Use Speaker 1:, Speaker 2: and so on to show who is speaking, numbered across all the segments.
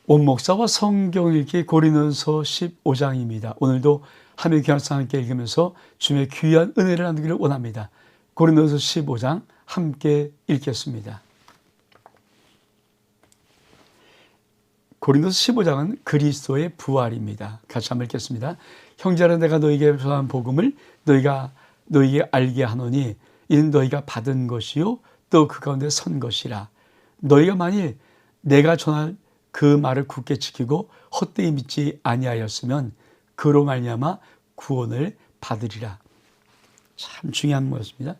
Speaker 1: 온 목사와 성경 읽기 고린도서 15장입니다. 오늘도 하나님의 귀한 말씀 함께 읽으면서 주님의 귀한 은혜를 나누기를 원합니다. 고린도서 15장 함께 읽겠습니다. 고린도서 15장은 그리스도의 부활입니다. 같이 한번 읽겠습니다. 형제라 내가 너희에게 전한 복음을 너희에게 알게 하노니 이는 너희가 받은 것이요 또 그 가운데 선 것이라. 너희가 만일 내가 전할 그 말을 굳게 지키고 헛되이 믿지 아니하였으면 그로 말미암아 구원을 받으리라. 참 중요한 것입니다.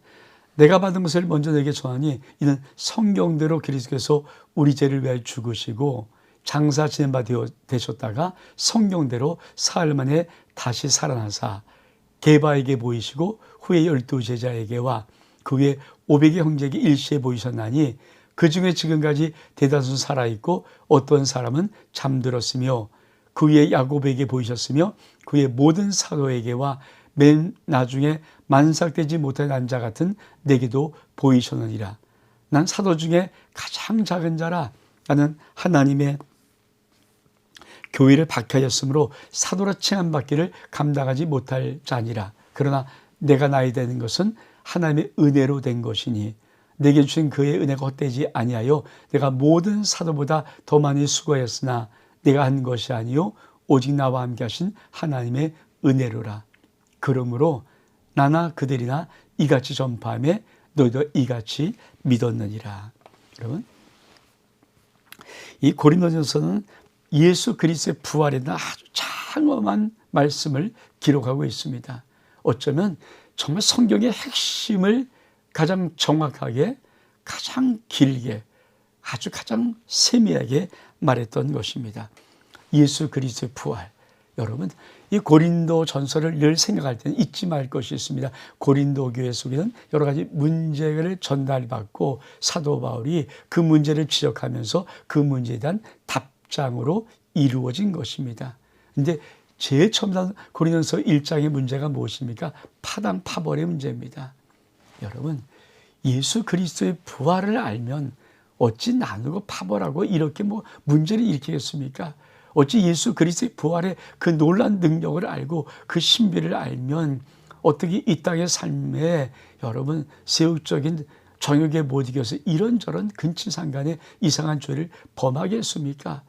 Speaker 1: 내가 받은 것을 먼저 너에게 전하니 이는 성경대로 그리스도께서 우리 죄를 위하여 죽으시고 장사 지낸 바 되셨다가 성경대로 사흘 만에 다시 살아나사 게바에게 보이시고 후에 12 제자에게와 그 후에 500의 형제에게 일시에 보이셨나니 그 중에 지금까지 대다수 살아있고 어떤 사람은 잠들었으며 그 위에 야곱에게 보이셨으며 그 위에 모든 사도에게와 맨 나중에 만삭되지 못한 난자 같은 내게도 보이셨느니라. 난 사도 중에 가장 작은 자라. 나는 하나님의 교회를 박해하였으므로 사도라 칭함받기를 감당하지 못할 자니라. 그러나 내가 나이 되는 것은 하나님의 은혜로 된 것이니 내게 주신 그의 은혜가 헛되지 아니하여 내가 모든 사도보다 더 많이 수고하였으나 내가 한 것이 아니요 오직 나와 함께 하신 하나님의 은혜로라. 그러므로 나나 그들이나 이같이 전파하며 너희도 이같이 믿었느니라. 여러분, 이 고린도전서는 예수 그리스도의 부활에 대한 아주 장엄한 말씀을 기록하고 있습니다. 어쩌면 정말 성경의 핵심을 가장 정확하게, 가장 길게, 아주 가장 세밀하게 말했던 것입니다. 예수 그리스도의 부활. 여러분, 이 고린도 전서를 늘 생각할 때는 잊지 말 것이 있습니다. 고린도 교회 속에는 여러 가지 문제를 전달받고 사도 바울이 그 문제를 지적하면서 그 문제에 대한 답장으로 이루어진 것입니다. 그런데 제일 처음 난 고린도서 1장의 문제가 무엇입니까? 파당 파벌의 문제입니다. 여러분, 예수 그리스도의 부활을 알면 어찌 나누고 파벌하고 이렇게 문제를 일으키겠습니까? 어찌 예수 그리스도의 부활의 그 놀라운 능력을 알고 그 신비를 알면 어떻게 이 땅의 삶에 여러분 세속적인 정욕에 못 이겨서 이런저런 근친상간의 이상한 죄를 범하겠습니까?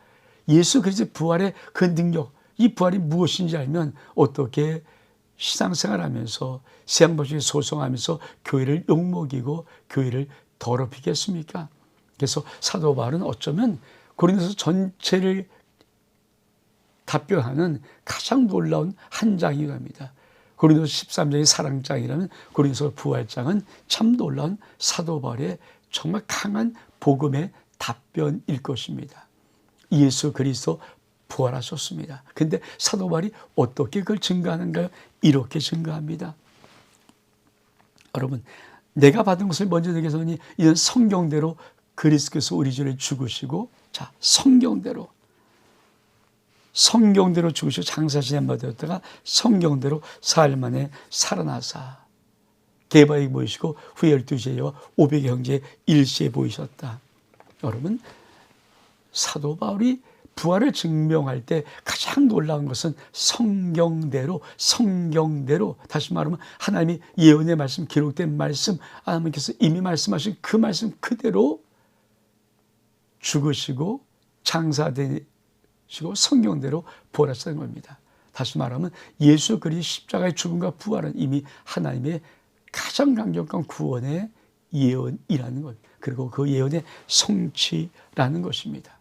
Speaker 1: 예수 그리스도의 부활의 그 능력, 이 부활이 무엇인지 알면 어떻게 신앙생활하면서 세상법칙에 소송하면서 교회를 욕먹이고 교회를 더럽히겠습니까? 그래서 사도 바울은 어쩌면 고린도서 전체를 답변하는 가장 놀라운 한 장이기도 합니다. 고린도서 13장이 사랑장이라면 고린도서 부활장은 참 놀라운 사도 바울의 정말 강한 복음의 답변일 것입니다. 예수 그리스도 부활하셨습니다. 그런데 사도 바울이 어떻게 그걸 증거하는가요? 이렇게 증거합니다. 여러분, 내가 받은 것을 먼저 내게 전하니 이는 성경대로 그리스도께서 우리 죄를 죽으시고, 자, 성경대로 죽으시고 장사 지낸 바 되었다가 성경대로 사흘 만에 살아나사 게바에게 보이시고 후에 12 제자와 500의 형제의 일시에 보이셨다. 여러분, 사도 바울이 부활을 증명할 때 가장 놀라운 것은 성경대로 다시 말하면 하나님이 예언의 말씀, 기록된 말씀, 하나님께서 이미 말씀하신 그 말씀 그대로 죽으시고 장사되시고 성경대로 부활하셨다는 겁니다. 다시 말하면 예수 그리스도의 십자가의 죽음과 부활은 이미 하나님의 가장 강력한 구원의 예언이라는 것, 그리고 그 예언의 성취라는 것입니다.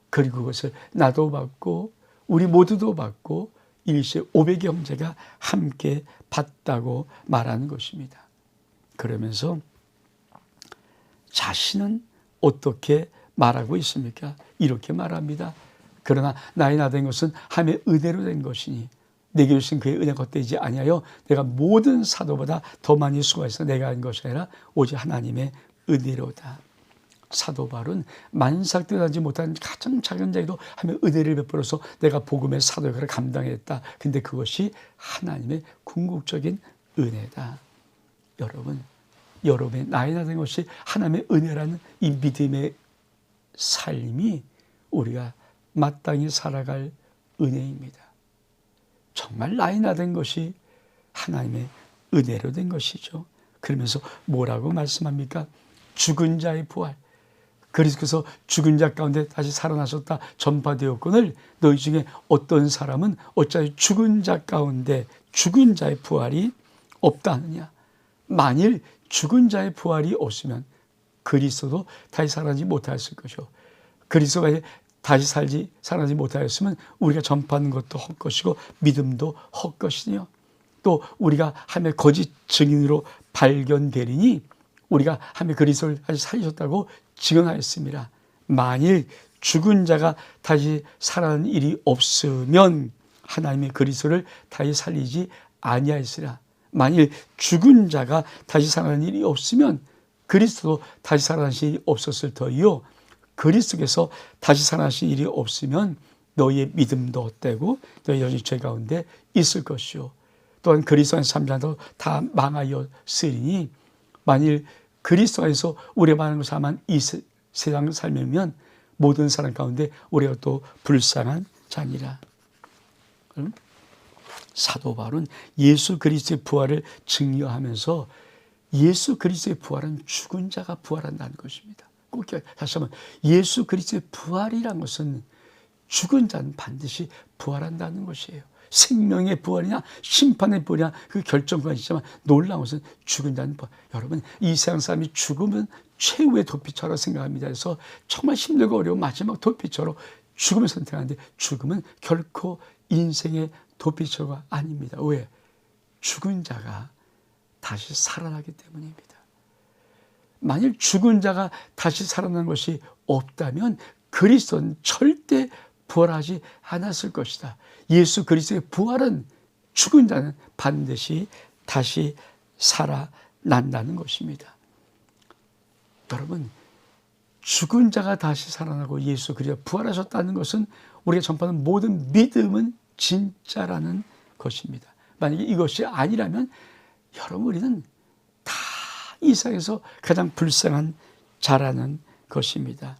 Speaker 1: 그리고 그것을 나도 받고 우리 모두도 받고 일시에 500의 형제가 함께 받다고 말하는 것입니다. 그러면서 자신은 어떻게 말하고 있습니까? 이렇게 말합니다. 그러나 나의 나 된 것은 하나님의 은혜로 된 것이니 내게 주신 그의 은혜가 헛되지 아니하여 내가 모든 사도보다 더 많이 수고해서 내가 한 것이 아니라 오직 하나님의 은혜로다. 사도 바울은 만삭도 하지 못한 가장 작은 자에도 하나님의 은혜를 베풀어서 내가 복음의 사도 역할을 감당했다. 근데 그것이 하나님의 궁극적인 은혜다. 여러분의 나이 나 된 것이 하나님의 은혜라는 이 믿음의 삶이 우리가 마땅히 살아갈 은혜입니다. 정말 나이나 된 것이 하나님의 은혜로 된 것이죠. 그러면서 뭐라고 말씀합니까? 죽은 자의 부활. 그리스도께서 죽은 자 가운데 다시 살아나셨다 전파되었거늘 너희 중에 어떤 사람은 어찌하여 죽은 자 가운데 죽은 자의 부활이 없다 하느냐. 만일 죽은 자의 부활이 없으면 그리스도도 다시 살아나지 못하였을 것이요. 그리스도가 다시 살아나지 못하였으면 우리가 전파하는 것도 헛것이고 믿음도 헛것이며 또 우리가 하나님의 거짓 증인으로 발견되리니 우리가 하나님의 그리스도를 다시 살리셨다고 증언하였습니다. 만일 죽은 자가 다시 살아나는 일이 없으면 하나님의 그리스도를 다시 살리지 아니하였으리라. 만일 죽은 자가 다시 살아나는 일이 없으면 그리스도도 다시 살아나신 일이 없었을 터이요. 그리스도께서 다시 살아나신 일이 없으면 너희의 믿음도 헛되고 너희 여전히 죄 가운데 있을 것이요. 또한 그리스도 안에서 잠자는 자도 다 망하였으리니 만일 그리스도 안에서 우리가 말하는 것을 하면 이 세상을 살면 모든 사람 가운데 우리가 또 불쌍한 자니라. 사도 바울은 예수 그리스도의 부활을 증거하면서 예수 그리스도의 부활은 죽은 자가 부활한다는 것입니다. 꼭 다시 한번 예수 그리스도의 부활이란 것은 죽은 자는 반드시 부활한다는 것이에요. 생명의 부활이냐 심판의 부활이냐 그 결정권이 있지만 놀라운 것은 죽은 자는 부활. 여러분 이 세상 사람이 죽으면 최후의 도피처라고 생각합니다. 그래서 정말 힘들고 어려운 마지막 도피처로 죽음을 선택하는데 죽음은 결코 인생의 도피처가 아닙니다. 왜? 죽은 자가 다시 살아나기 때문입니다. 만일 죽은 자가 다시 살아나는 것이 없다면 그리스도는 절대 부활하지 않았을 것이다. 예수 그리스도의 부활은 죽은 자는 반드시 다시 살아난다는 것입니다. 여러분 죽은 자가 다시 살아나고 예수 그리스도가 부활하셨다는 것은 우리가 전파하는 모든 믿음은 진짜라는 것입니다. 만약에 이것이 아니라면 여러분 우리는 다 이 세상에서 가장 불쌍한 자라는 것입니다.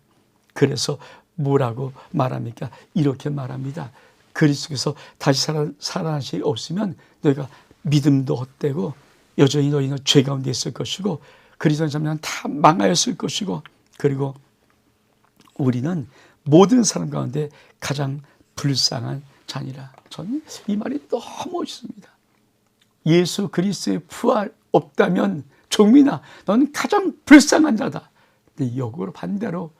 Speaker 1: 그래서 뭐라고 말합니까? 이렇게 말합니다. 그리스도께서 다시 살아나실 일 없으면 너희가 믿음도 헛되고 여전히 너희는 죄 가운데 있을 것이고 그리스도는 잠깐 다 망하였을 것이고 그리고 우리는 모든 사람 가운데 가장 불쌍한 자니라. 저는 이 말이 너무 멋있습니다. 예수 그리스도의 부활 없다면 종민아 너는 가장 불쌍한 자다. 근데 역으로 반대로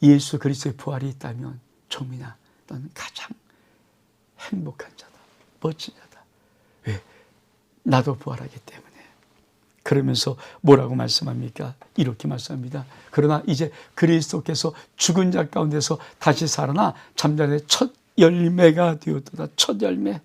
Speaker 1: 예수 그리스도의 부활이 있다면 종민아 너는 가장 행복한 자다. 멋진 자다. 왜? 나도 부활하기 때문에. 그러면서 뭐라고 말씀합니까? 이렇게 말씀합니다. 그러나 이제 그리스도께서 죽은 자 가운데서 다시 살아나 잠자리의 첫 열매가 되었도다. 첫 열매.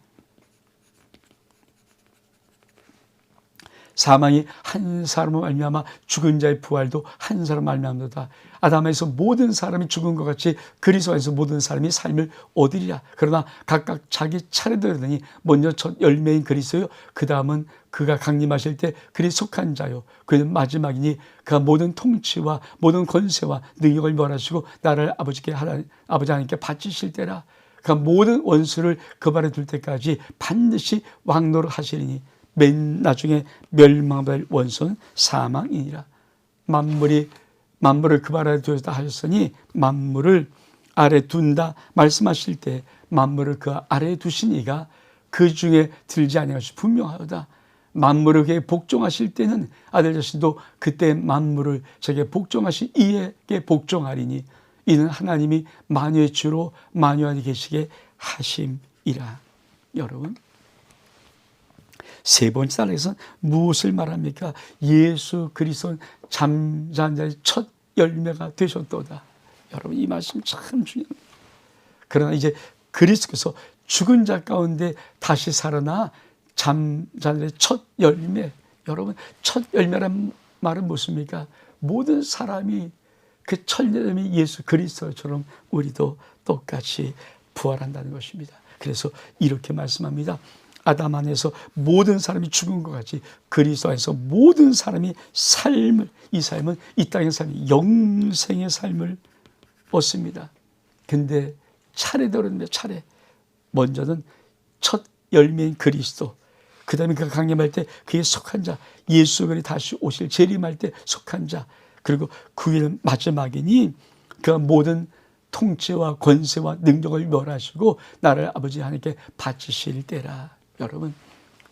Speaker 1: 사망이 한 사람을 말미암아 죽은 자의 부활도 한 사람 말미암도다. 아담에서 모든 사람이 죽은 것 같이 그리스도 안에서 모든 사람이 삶을 얻으리라. 그러나 각각 자기 차례되더니 먼저 첫 열매인 그리스도요. 그 다음은 그가 강림하실 때 그리 속한 자요. 그는 마지막이니 그가 모든 통치와 모든 권세와 능력을 멸하시고 나를 아버지 하나님께 바치실 때라. 그가 모든 원수를 그 발에 둘 때까지 반드시 왕노를 하시리니 맨 나중에 멸망될 원수는 사망이니라. 만물을 그 발 아래 두었다 하셨으니 만물을 아래 둔다 말씀하실 때 만물을 그 아래에 두신 이가 그 중에 들지 아니할 것이 분명하다. 만물을 그에게 복종하실 때는 아들 자신도 그때 만물을 자기에게 복종하신 이에게 복종하리니 이는 하나님이 만유의 주로 만유 안에 계시게 하심이라. 여러분 세 번째 단락에서는 무엇을 말합니까? 예수 그리스도는 잠자는 자의 첫 열매가 되셨도다. 여러분 이 말씀 참 중요합니다. 그러나 이제 그리스도께서 죽은 자 가운데 다시 살아나 잠자는 자의 첫 열매. 여러분 첫 열매란 말은 무엇입니까? 모든 사람이 그 첫 열매 예수 그리스도처럼 우리도 똑같이 부활한다는 것입니다. 그래서 이렇게 말씀합니다. 아담 안에서 모든 사람이 죽은 것 같이 그리스도 안에서 모든 사람이 이 삶은 이 땅의 삶이 영생의 삶을 얻습니다. 근데 차례대로인데 차례. 먼저는 첫 열매인 그리스도, 그 다음에 그가 강림할 때 그에 속한 자, 예수 그리 다시 오실 재림할 때 속한 자, 그리고 그 위는 마지막이니 그가 모든 통치와 권세와 능력을 멸하시고 나를 아버지 하나님께 바치실 때라. 여러분,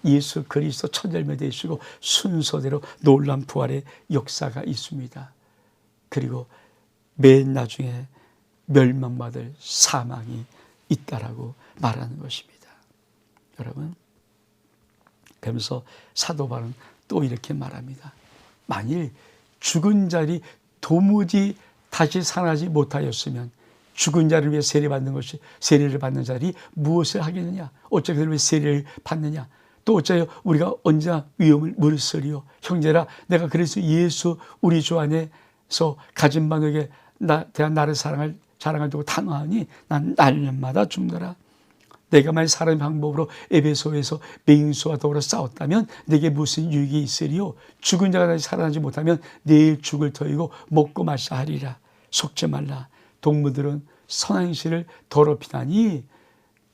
Speaker 1: 예수 그리스도 첫 열매 되시고 순서대로 놀라운 부활의 역사가 있습니다. 그리고 맨 나중에 멸망받을 사망이 있다라고 말하는 것입니다. 여러분, 그러면서 사도 바울은 또 이렇게 말합니다. 만일 죽은 자리 도무지 다시 살아나지 못하였으면 죽은 자를 위해 세례를 받는 자리 무엇을 하겠느냐? 어째 그들 왜 세례를 받느냐? 또 어째요 우리가 언제나 위험을 무릅쓰리요? 형제라, 내가 그래서 예수 우리 주 안에서 가진 바에게 대한 나를 자랑을 두고 단호하니 난 날마다 죽노라. 내가 만약 사람의 방법으로 에베소에서 맹수와 더불어 싸웠다면 내게 무슨 유익이 있으리요? 죽은 자가 다시 살아나지 못하면 내일 죽을 터이고 먹고 마셔 하리라. 속지 말라. 동무들은 선한 행실을 더럽히나니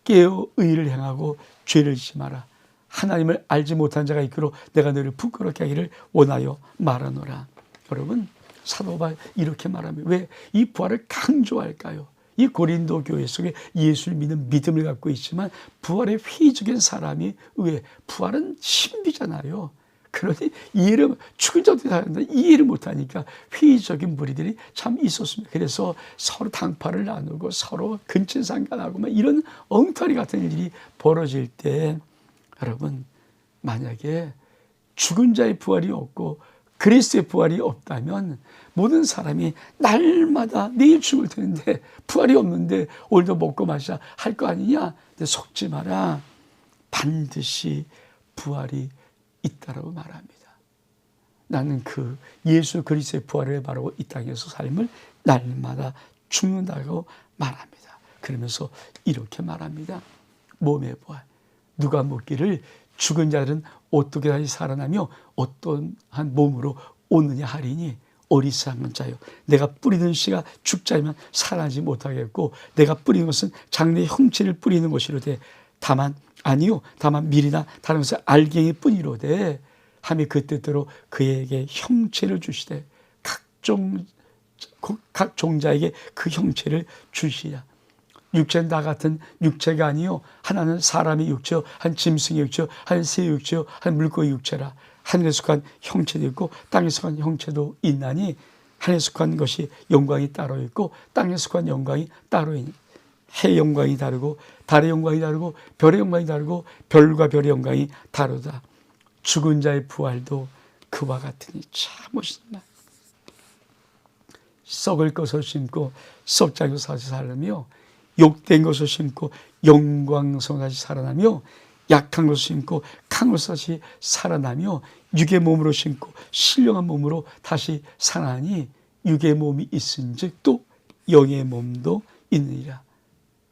Speaker 1: 깨어 의를 행하고 죄를 짓지 마라. 하나님을 알지 못한 자가 있기로 내가 너를 부끄럽게 하기를 원하여 말하노라. 여러분, 사도 바울이 이렇게 말합니다. 왜 이 부활을 강조할까요? 이 고린도 교회 속에 예수를 믿는 믿음을 갖고 있지만 부활에 회의적인 사람이 왜? 부활은 신비잖아요. 그러니 이해를, 죽은 자도 다른데 이해를 못하니까 회의적인 무리들이 참 있었습니다. 그래서 서로 당파를 나누고 서로 근친상간하고 막 이런 엉터리 같은 일이 벌어질 때, 여러분, 만약에 죽은 자의 부활이 없고 그리스도의 부활이 없다면 모든 사람이 날마다 내일 죽을 텐데 부활이 없는데 오늘도 먹고 마셔 할 거 아니냐? 근데 속지 마라. 반드시 부활이 있다라고 말합니다. 나는 그 예수 그리스도의 부활을 바라고 이 땅에서 삶을 날마다 죽는다고 말합니다. 그러면서 이렇게 말합니다. 몸의 부활. 누가 묻기를 죽은 자들은 어떻게 다시 살아나며 어떠한 몸으로 오느냐 하리니 어리석은 자요. 내가 뿌리는 씨가 죽자면 살아나지 못하겠고 내가 뿌리는 것은 장래의 형체를 뿌리는 것이로되 다만 밀이나 다른 것을 알갱이 뿐이로되 하며 그 뜻대로 그에게 형체를 주시되 각 종자에게 그 형체를 주시라. 육체는 다 같은 육체가 아니요 하나는 사람의 육체요, 한 짐승의 육체요, 한 새의 육체요, 한 물고기 육체라. 하늘에 속한 형체도 있고 땅에 속한 형체도 있나니 하늘에 속한 것이 영광이 따로 있고 땅에 속한 영광이 따로 있니. 해의 영광이 다르고 달의 영광이 다르고 별의 영광이 다르고 별과 별의 영광이 다르다. 죽은 자의 부활도 그와 같으니 참 멋있다. 썩을 것을 심고 썩지 않고 다시 살아나며 욕된 것을 심고 영광스러운 다시 살아나며 약한 것을 심고 강한 것을 다시 살아나며 육의 몸으로 심고 신령한 몸으로 다시 살아나니 육의 몸이 있은즉 또 영의 몸도 있느니라.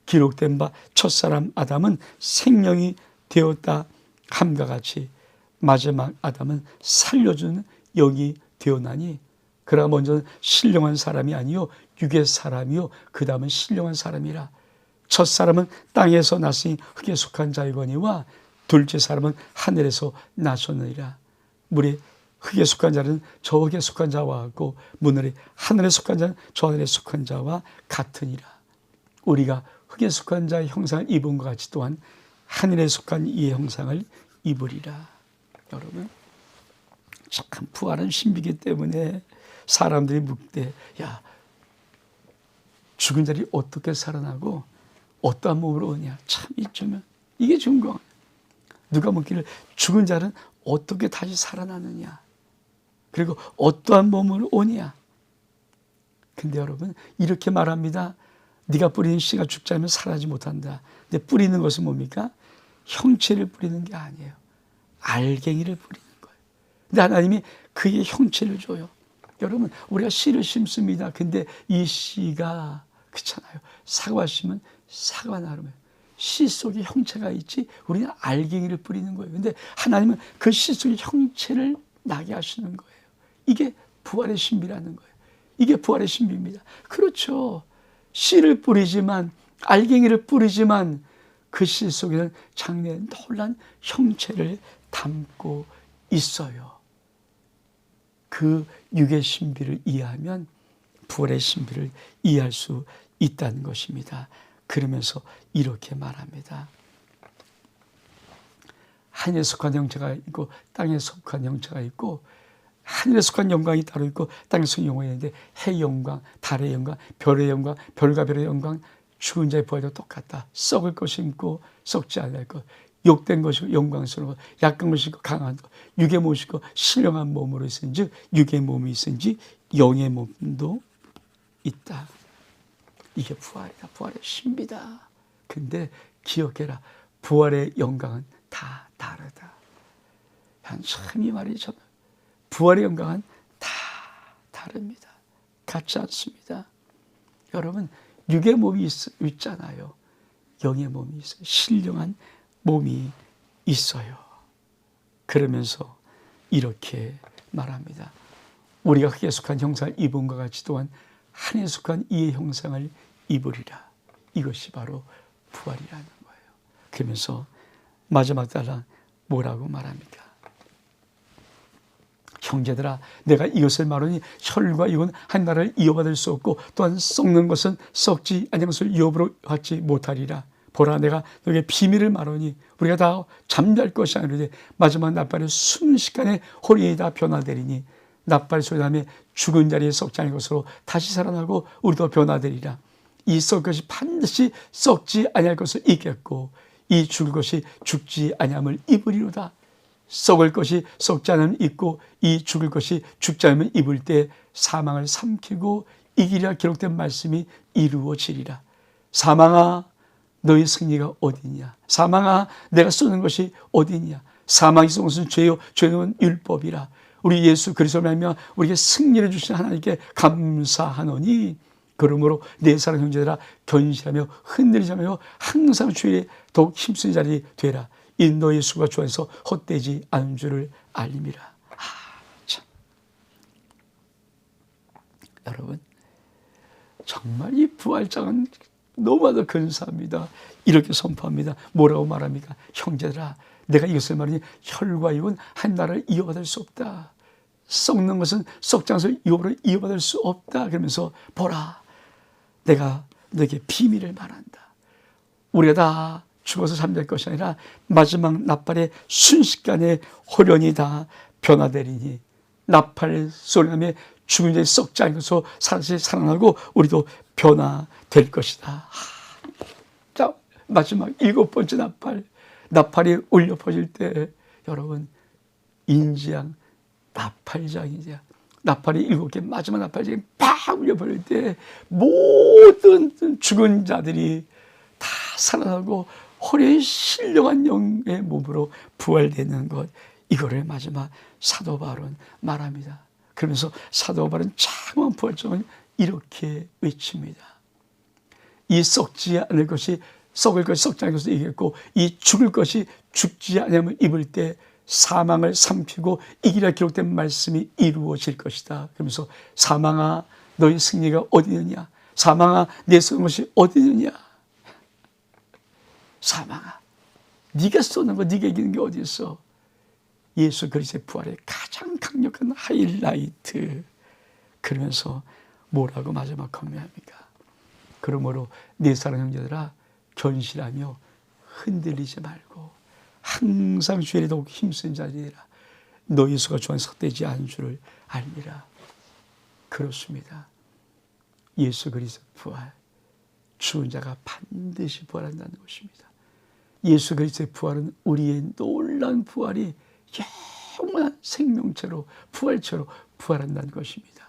Speaker 1: 기록된 바 첫사람 아담은 생명이 되었다 함과 같이 마지막 아담은 살려주는 영이 되었나니 그러나 먼저는 신령한 사람이 아니요 육의 사람이요 그 다음은 신령한 사람이라. 첫사람은 땅에서 났으니 흙에 속한 자이거니와 둘째 사람은 하늘에서 나셨느니라. 물에 흙에 속한 자는 저 흙에 속한 자와 같고 문을에 하늘에 속한 자는 저 하늘에 속한 자와 같으니라. 우리가 흙에 속한 자의 형상을 입은 것 같이 또한 하늘에 속한 이의 형상을 입으리라. 여러분, 참 부활은 신비이기 때문에 사람들이 묻되 야 죽은 자리 어떻게 살아나고 어떠한 몸으로 오냐. 참 이쯤은 이게 중요한. 누가 묻기를 죽은 자는 어떻게 다시 살아나느냐. 그리고 어떠한 몸으로 오냐. 근데 여러분 이렇게 말합니다. 네가 뿌리는 씨가 죽지 않으면 살아나지 못한다. 근데 뿌리는 것은 뭡니까? 형체를 뿌리는 게 아니에요. 알갱이를 뿌리는 거예요. 근데 하나님이 그의 형체를 줘요. 여러분 우리가 씨를 심습니다. 근데 이 씨가 그렇잖아요. 사과 심은 사과 나름이에요. 씨 속에 형체가 있지 우리는 알갱이를 뿌리는 거예요. 근데 하나님은 그 씨 속에 형체를 나게 하시는 거예요. 이게 부활의 신비라는 거예요. 이게 부활의 신비입니다. 그렇죠. 씨를 뿌리지만 알갱이를 뿌리지만 그 씨 속에는 장래의 놀란 형체를 담고 있어요. 그 육의 신비를 이해하면 부활의 신비를 이해할 수 있다는 것입니다. 그러면서 이렇게 말합니다. 하늘에 속한 형체가 있고 땅에 속한 형체가 있고, 하늘에 속한 영광이 따로 있고 땅에 속한 영광이 있는데, 해의 영광, 달의 영광, 별의 영광, 별과 별의 영광, 죽은 자의 부활도 똑같다. 썩을 것이 있고 썩지 않을 것, 욕된 것이고 영광스러운 것, 약한 것이 있고 강한 것, 육의 몸이 있고 신령한 몸으로 있은즉 육의 몸이 있은지 영의 몸도 있다. 이게 부활이다. 부활의 신비다. 근데 기억해라. 부활의 영광은 다 다르다. 참 이 말이 참, 부활의 영광은 다 다릅니다. 같지 않습니다. 여러분, 육의 몸이 있잖아요. 영의 몸이 있어요. 신령한 몸이 있어요. 그러면서 이렇게 말합니다. 우리가 흙에 속한 형상을 입은 것 같이 또한 하늘에 속한 이의 형상을 입으리라. 이것이 바로 부활이라는 거예요. 그러면서 마지막 단락 뭐라고 말합니까? 형제들아, 내가 이것을 말하니 혈과 육은 한 나라를 이어받을 수 없고 또한 썩는 것은 썩지 아니한 것을 유업으로 받지 못하리라. 보라, 내가 너에게 비밀을 말하니 우리가 다 잠잘 것이 아니되 마지막 나팔의 순식간에 호리에 다 변화되리니 나팔 소리 나며 죽은 자리에 썩지 않을 것으로 다시 살아나고 우리도 변화되리라. 이 썩을 것이 반드시 썩지 아니할 것을 입겠고 이 죽을 것이 죽지 아니함을 입으리로다. 썩을 것이 썩지 않으면 입고 이 죽을 것이 죽지 않으면 입을 때 사망을 삼키고 이기리라 기록된 말씀이 이루어지리라. 사망아, 너의 승리가 어디냐? 사망아, 내가 쏘는 것이 어디냐? 사망이 쏘는 것은 죄요, 죄는 율법이라. 우리 예수 그리스도를 말하며 우리에게 승리를 주신 하나님께 감사하노니, 그러므로 내 사랑 형제들아, 견실하며 흔들리지 말며 항상 주의 더욱 힘쓰는 자리 되라. 이 너의 수가 주 안에서 헛되지 않은 줄을 알림이라. 참. 여러분, 정말 이 부활장은 너무나도 근사합니다. 이렇게 선포합니다. 뭐라고 말합니까? 형제들아, 내가 이것을 말하니 혈과 육은 한 나라를 이어받을 수 없다. 썩는 것은 썩지 않아서 육으로 이어받을 수 없다. 그러면서 보라, 내가 너에게 비밀을 말한다. 우리가 다 죽어서 잠잘 것이 아니라 마지막 나팔의 순식간에 호련이 다 변화되리니 나팔 소리나며 죽은 자의 썩지 않은 것으로 다시 살아나고 우리도 변화될 것이다. 자, 마지막 7번째 나팔이 울려 퍼질 때 여러분, 인지양 나팔장이자 나팔이 7개 마지막 나팔장이 팍 울려 퍼질 때 모든 죽은 자들이 다 살아나고 호련히 신령한 영의 몸으로 부활되는 것, 이거를 마지막 사도 바울은 말합니다. 그러면서 사도 바울은 장엄한 부활장을 이렇게 외칩니다. 이 썩지 않을 것이 썩을 것이 썩지 않을 것을 이겼고 이 죽을 것이 죽지 않으면 입을 때 사망을 삼키고 이기라 기록된 말씀이 이루어질 것이다. 그러면서 사망아, 너의 승리가 어디 있느냐? 사망아, 내 쏘는 것이 어디 있느냐? 사망아, 네가 쏘는 거, 네가 이기는 게 어디 있어? 예수 그리스도의 부활의 가장 강력한 하이라이트. 그러면서 뭐라고 마지막 건면합니까? 그러므로 내 사랑 형제들아, 견실하며 흔들리지 말고 항상 주의 일에 더욱 힘쓴 자리라. 너희 수가 주 안에서 헛되지 않은 줄을 알미라. 그렇습니다. 예수 그리스도 부활, 죽은 자가 반드시 부활한다는 것입니다. 예수 그리스도의 부활은 우리의 놀라운 부활이 영원한 생명체로, 부활체로 부활한다는 것입니다.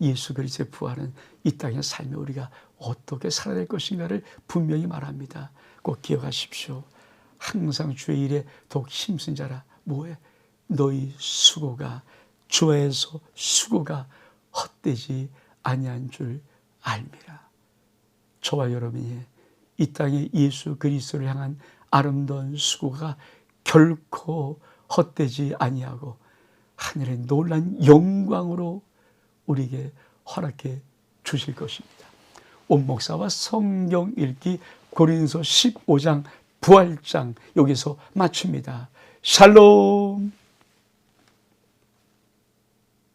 Speaker 1: 예수 그리스도의 부활은 이 땅의 삶에 우리가 어떻게 살아야 될 것인가를 분명히 말합니다. 꼭 기억하십시오. 항상 주의 일에 더욱 힘쓴 자라. 뭐해? 너희 수고가, 주 안에서 수고가 헛되지 아니한 줄 알미라. 저와 여러분이 이 땅에 예수 그리스도를 향한 아름다운 수고가 결코 헛되지 아니하고 하늘의 놀란 영광으로 우리에게 허락해 주실 것입니다. 온 목사와 성경 읽기 고린도서 15장 부활장 여기서 마칩니다. 샬롬.